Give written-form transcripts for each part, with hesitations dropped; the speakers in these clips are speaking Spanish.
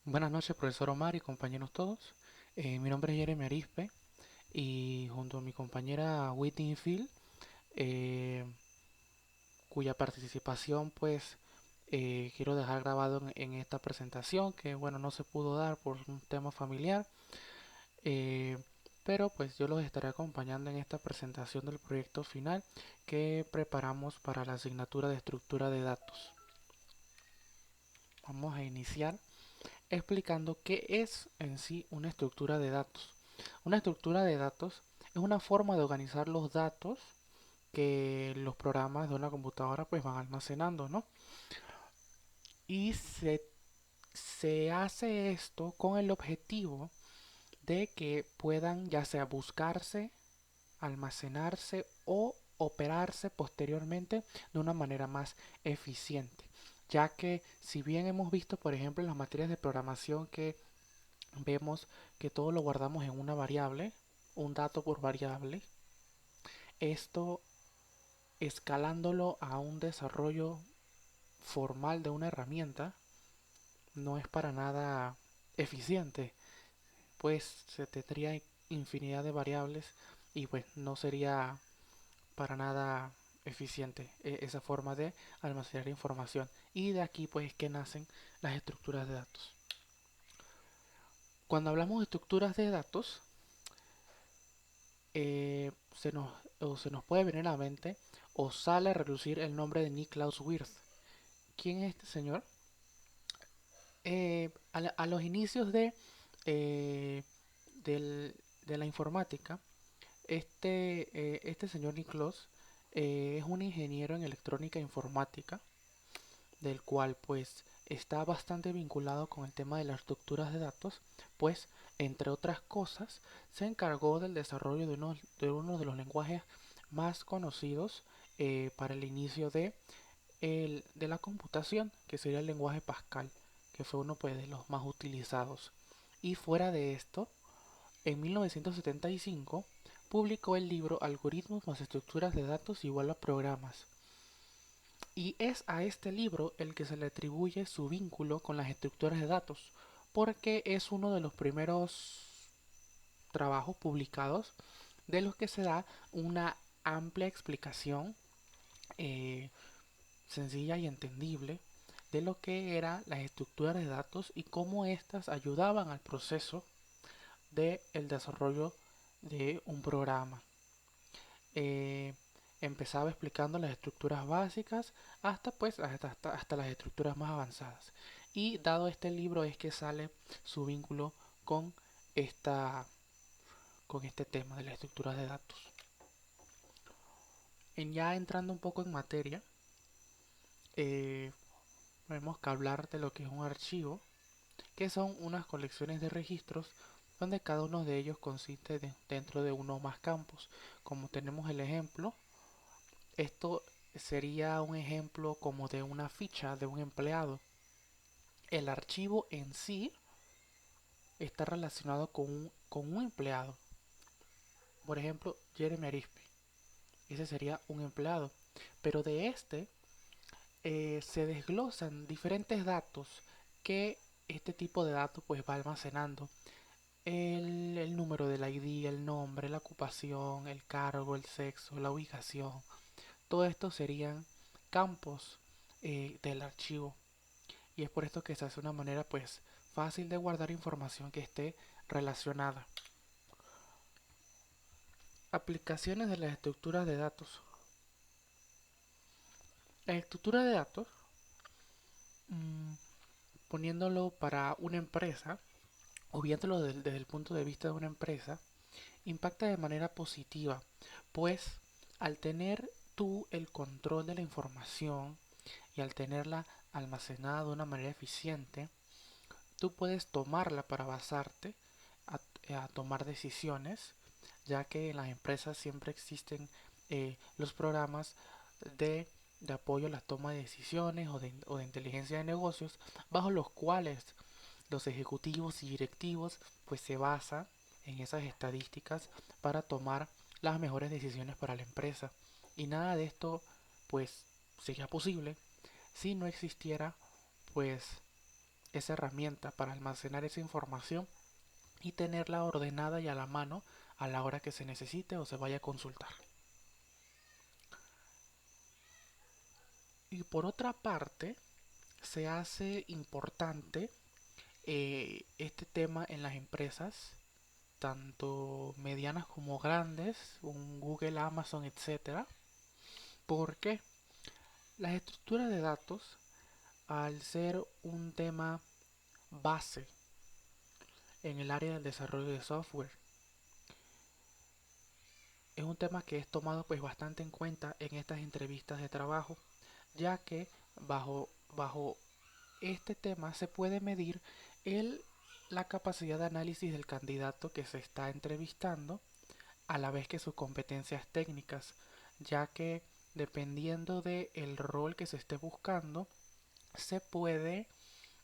Buenas noches, profesor Omar y compañeros todos. Mi nombre es Jeremy Arispe y junto a mi compañera Whitney Field, eh, cuya participación pues quiero dejar grabado en esta presentación que bueno no se pudo dar por un tema familiar, eh, pero pues yo los estaré acompañando en esta presentación del proyecto final que preparamos para la asignatura de estructura de datos. Vamos a iniciar explicando qué es en sí una estructura de datos. Una estructura de datos es una forma de organizar los datos que los programas de una computadora pues van almacenando, ¿no? Y se hace esto con el objetivo de que puedan ya sea buscarse, almacenarse o operarse posteriormente de una manera más eficiente. Ya que si bien hemos visto, por ejemplo, en las materias de programación que vemos que todo lo guardamos en una variable, un dato por variable, esto escalándolo a un desarrollo formal de una herramienta no es para nada eficiente, pues se tendría infinidad de variables y pues no sería para nada eficiente esa forma de almacenar información. Y de aquí pues es que nacen las estructuras de datos. Cuando hablamos de estructuras de datos, se nos, se nos puede venir a la mente o sale a relucir el nombre de Niklaus Wirth. ¿Quién es este señor? A los inicios eh, del- de la informática, este señor Niklaus es un ingeniero en electrónica e informática, del cual pues está bastante vinculado con el tema de las estructuras de datos, pues entre otras cosas se encargó del desarrollo de uno de los lenguajes más conocidos para el inicio de la computación, que sería el lenguaje Pascal, que fue uno pues, de los más utilizados. Y fuera de esto, en 1975 publicó el libro Algoritmos más estructuras de datos igual a programas, y es a este libro el que se le atribuye su vínculo con las estructuras de datos, porque es uno de los primeros trabajos publicados de los que se da una amplia explicación eh, sencilla y entendible de lo que eran las estructuras de datos y cómo éstas ayudaban al proceso del desarrollo de un programa. Eh, Empezaba explicando las estructuras básicas hasta las estructuras más avanzadas. Y dado este libro es que sale su vínculo con esta con este tema de las estructuras de datos. Ya entrando un poco en materia, eh, tenemos que hablar de lo que es un archivo, que son unas colecciones de registros donde cada uno de ellos consiste dentro de uno o más campos. Como tenemos el ejemplo, esto sería un ejemplo como de una ficha de un empleado. El archivo en sí está relacionado con un empleado. Por ejemplo, Jeremy Arispe. Ese sería un empleado. Pero de este se desglosan diferentes datos que este tipo de datos pues va almacenando. El número del ID, el nombre, la ocupación, el cargo, el sexo, la ubicación. Todo esto serían campos del archivo. Y es por esto que se hace una manera pues fácil de guardar información que esté relacionada. Aplicaciones de las estructuras de datos. La estructura de datos, mmm, poniéndolo para una empresa, o viéndolo desde el punto de vista de una empresa, impacta de manera positiva, pues al tener tú el control de la información y al tenerla almacenada de una manera eficiente, tú puedes tomarla para basarte a tomar decisiones, ya que en las empresas siempre existen los programas de, de apoyo a la toma de decisiones o de inteligencia de negocios, bajo los cuales los ejecutivos y directivos pues se basan en esas estadísticas para tomar las mejores decisiones para la empresa. Y nada de esto pues sería posible si no existiera pues esa herramienta para almacenar esa información y tenerla ordenada y a la mano a la hora que se necesite o se vaya a consultar. Y por otra parte, se hace importante este tema en las empresas, tanto medianas como grandes, un Google, Amazon, etcétera, porque las estructuras de datos, al ser un tema base en el área del desarrollo de software, es un tema que es tomado pues bastante en cuenta en estas entrevistas de trabajo, ya que bajo este tema se puede medir el, la capacidad de análisis del candidato que se está entrevistando, a la vez que sus competencias técnicas, ya que dependiendo del rol que se esté buscando, se puede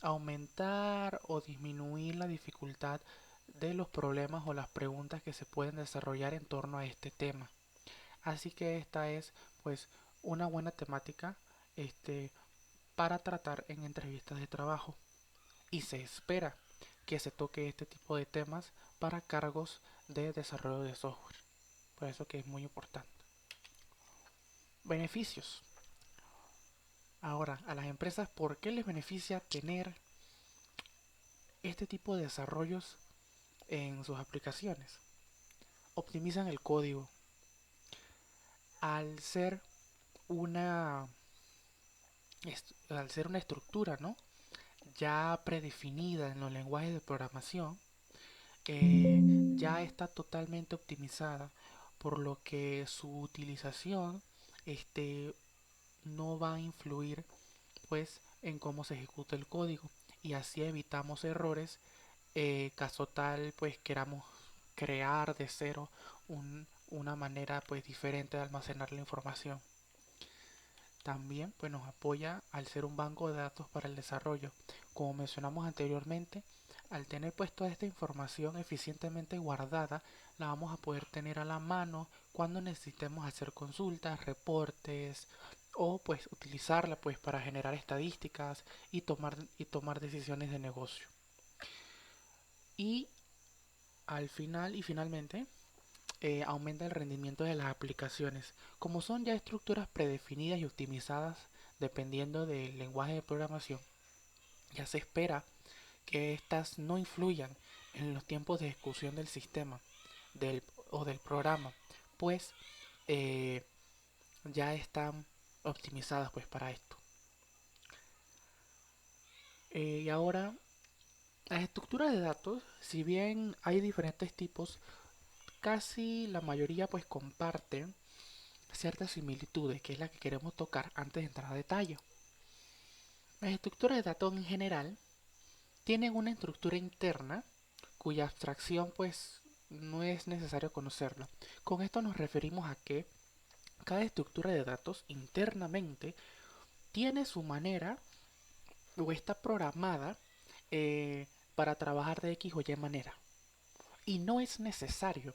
aumentar o disminuir la dificultad de los problemas o las preguntas que se pueden desarrollar en torno a este tema. Así que esta es pues una buena temática este, para tratar en entrevistas de trabajo y se espera que se toque este tipo de temas para cargos de desarrollo de software. Por eso que es muy importante. Beneficios. Ahora, a las empresas, ¿por qué les beneficia tener este tipo de desarrollos en sus aplicaciones? Optimizan el código. Al ser una, al ser una estructura, ¿no?, ya predefinida en los lenguajes de programación, ya está totalmente optimizada, por lo que su utilización este, no va a influir pues en cómo se ejecuta el código y así evitamos errores caso tal pues queramos crear de cero una manera pues diferente de almacenar la información. También pues nos apoya al ser un banco de datos para el desarrollo. Como mencionamos anteriormente, al tener pues toda esta información eficientemente guardada, la vamos a poder tener a la mano cuando necesitemos hacer consultas, reportes o pues utilizarla pues para generar estadísticas y tomar decisiones de negocio. Y al final y finalmente aumenta el rendimiento de las aplicaciones. Como son ya estructuras predefinidas y optimizadas dependiendo del lenguaje de programación, ya se espera que éstas no influyan en los tiempos de ejecución del sistema del, o del programa, pues eh, ya están optimizadas pues para esto. Y ahora, las estructuras de datos, si bien hay diferentes tipos, casi la mayoría pues comparten ciertas similitudes, que es la que queremos tocar antes de entrar a detalle. Las estructuras de datos en general tienen una estructura interna cuya abstracción pues no es necesario conocerla. Con esto nos referimos a que cada estructura de datos internamente tiene su manera o está programada para trabajar de X o Y manera. Y no es necesario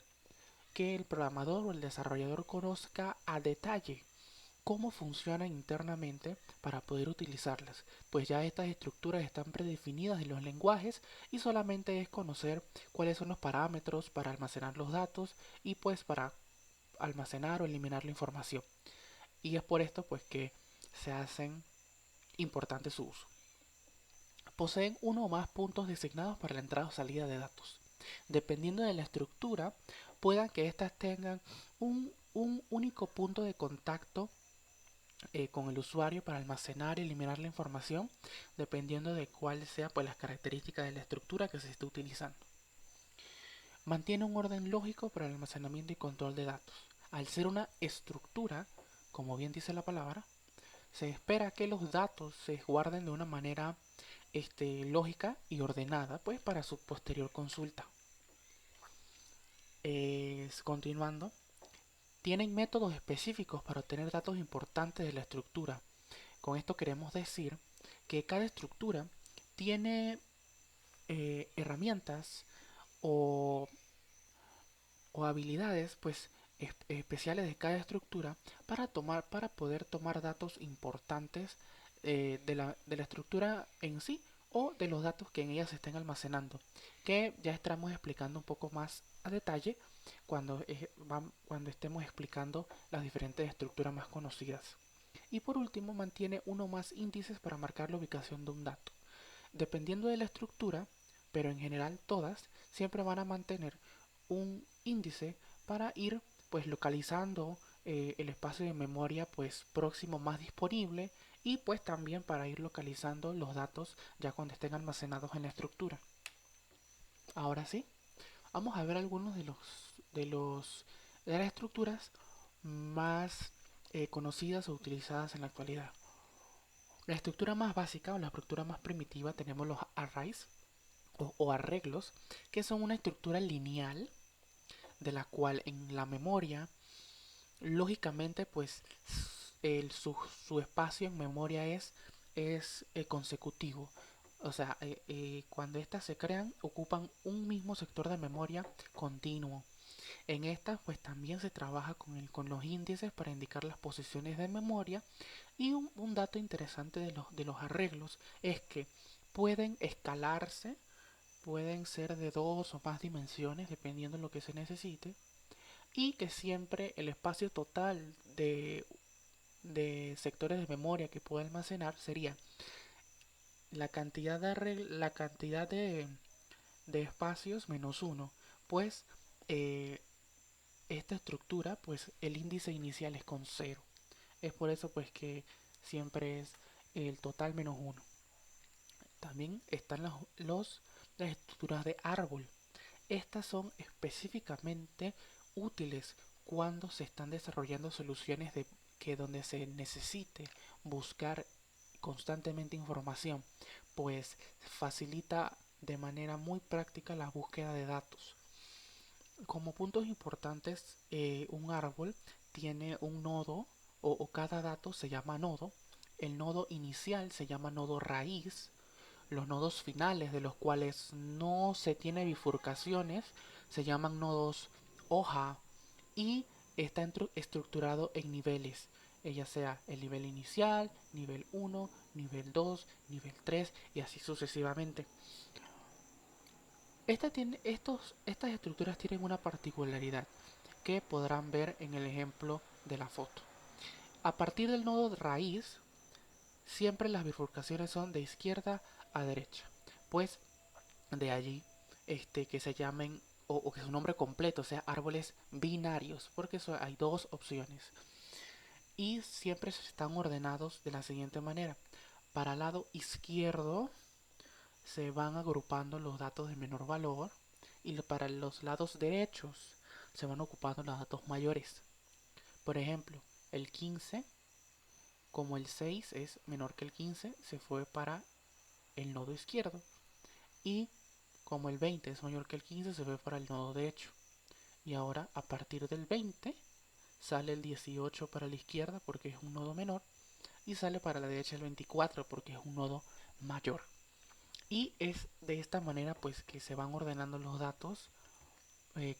que el programador o el desarrollador conozca a detalle cómo funcionan internamente para poder utilizarlas, pues ya estas estructuras están predefinidas en los lenguajes y solamente es conocer cuáles son los parámetros para almacenar los datos y pues para almacenar o eliminar la información. Y es por esto pues que se hacen importante su uso. Poseen uno o más puntos designados para la entrada o salida de datos. Dependiendo de la estructura, puedan que éstas tengan un único punto de contacto con el usuario para almacenar y eliminar la información, dependiendo de cuál sea pues las características de la estructura que se esté utilizando. Mantiene un orden lógico para el almacenamiento y control de datos. Al ser una estructura, como bien dice la palabra, se espera que los datos se guarden de una manera lógica y ordenada, pues para su posterior consulta. Continuando, tienen métodos específicos para obtener datos importantes de la estructura. Con esto queremos decir que cada estructura tiene herramientas o, o habilidades pues especiales de cada estructura para poder tomar datos importantes de la estructura en sí o de los datos que en ellas se estén almacenando, que ya estaremos explicando un poco más a detalle cuando estemos explicando las diferentes estructuras más conocidas. Y por último, mantiene uno más índices para marcar la ubicación de un dato. Dependiendo de la estructura, pero en general todas, siempre van a mantener un índice para ir pues localizando el espacio de memoria pues próximo más disponible, y pues también para ir localizando los datos ya cuando estén almacenados en la estructura. Ahora sí, vamos a ver algunos de las estructuras más conocidas o utilizadas en la actualidad. La estructura más básica o la estructura más primitiva tenemos los arrays o arreglos, que son una estructura lineal de la cual en la memoria, lógicamente, pues su espacio en memoria es consecutivo. O sea, cuando estas se crean, ocupan un mismo sector de memoria continuo. En estas, pues también se trabaja con los índices para indicar las posiciones de memoria. Y un dato interesante de los arreglos es que pueden escalarse, pueden ser de dos o más dimensiones dependiendo de lo que se necesite, y que siempre el espacio total de sectores de memoria que puede almacenar sería la cantidad de espacios menos uno, pues eh, esta estructura, pues el índice inicial es con cero. Es por eso pues que siempre es el total menos uno. También están las estructuras de árbol. Estas son específicamente útiles cuando se están desarrollando soluciones que donde se necesite buscar constantemente información, pues facilita de manera muy práctica la búsqueda de datos. Como puntos importantes, un árbol tiene un nodo o cada dato se llama nodo. El nodo inicial se llama nodo raíz. Los nodos finales, de los cuales no se tiene bifurcaciones, se llaman nodos hoja, y está estructurado en niveles, ya sea el nivel inicial, nivel 1, nivel 2, nivel 3 y así sucesivamente. Estas estructuras tienen una particularidad que podrán ver en el ejemplo de la foto. A partir del nodo de raíz, siempre las bifurcaciones son de izquierda a derecha, pues de allí que se llamen o que su nombre completo sea árboles binarios, porque hay dos opciones y siempre están ordenados de la siguiente manera. Para el lado izquierdo se van agrupando los datos de menor valor, y para los lados derechos se van ocupando los datos mayores. Por ejemplo, el 15, como el 6 es menor que el 15, se fue para el nodo izquierdo, y como el 20 es mayor que el 15, se fue para el nodo derecho. Y ahora a partir del 20 sale el 18 para la izquierda porque es un nodo menor, y sale para la derecha el 24 porque es un nodo mayor. Y es de esta manera pues que se van ordenando los datos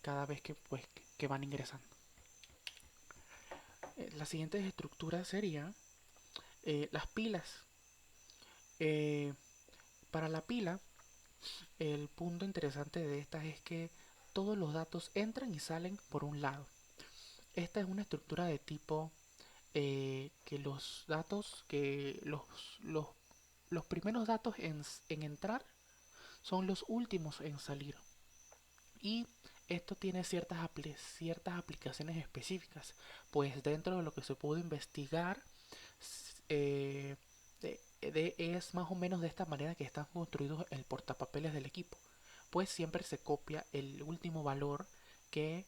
cada vez que van ingresando. Las siguientes estructuras serían las pilas. Eh, para la pila, el punto interesante de estas es que todos los datos entran y salen por un lado. Esta es una estructura de tipo que los datos, que los primeros datos en entrar son los últimos en salir. Y esto tiene ciertas aplicaciones específicas, pues dentro de lo que se pudo investigar, eh, es más o menos de esta manera que están construidos el portapapeles del equipo, pues siempre se copia el último valor que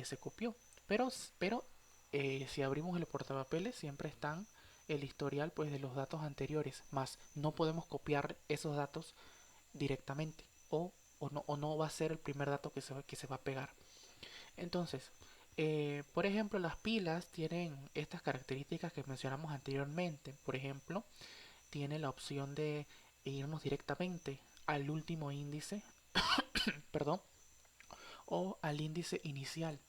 se copió, pero si abrimos el portapapeles siempre están el historial pues de los datos anteriores, más no podemos copiar esos datos directamente, o no va a ser el primer dato que se va a pegar. Entonces, por ejemplo, las pilas tienen estas características que mencionamos anteriormente. Por ejemplo, tiene la opción de irnos directamente al último índice, perdón, o al índice inicial.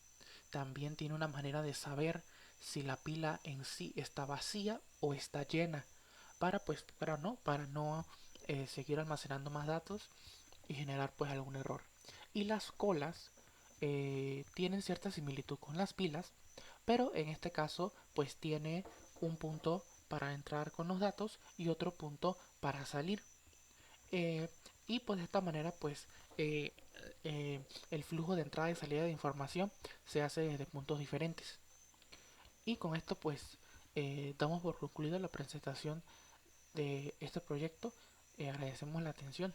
También tiene una manera de saber si la pila en sí está vacía o está llena, para no seguir almacenando más datos y generar pues algún error. Y las colas tienen cierta similitud con las pilas, pero en este caso pues tiene un punto para entrar con los datos y otro punto para salir. Eh, y pues de esta manera pues eh, el flujo de entrada y salida de información se hace desde puntos diferentes. Y con esto pues damos por concluida la presentación de este proyecto. Agradecemos la atención.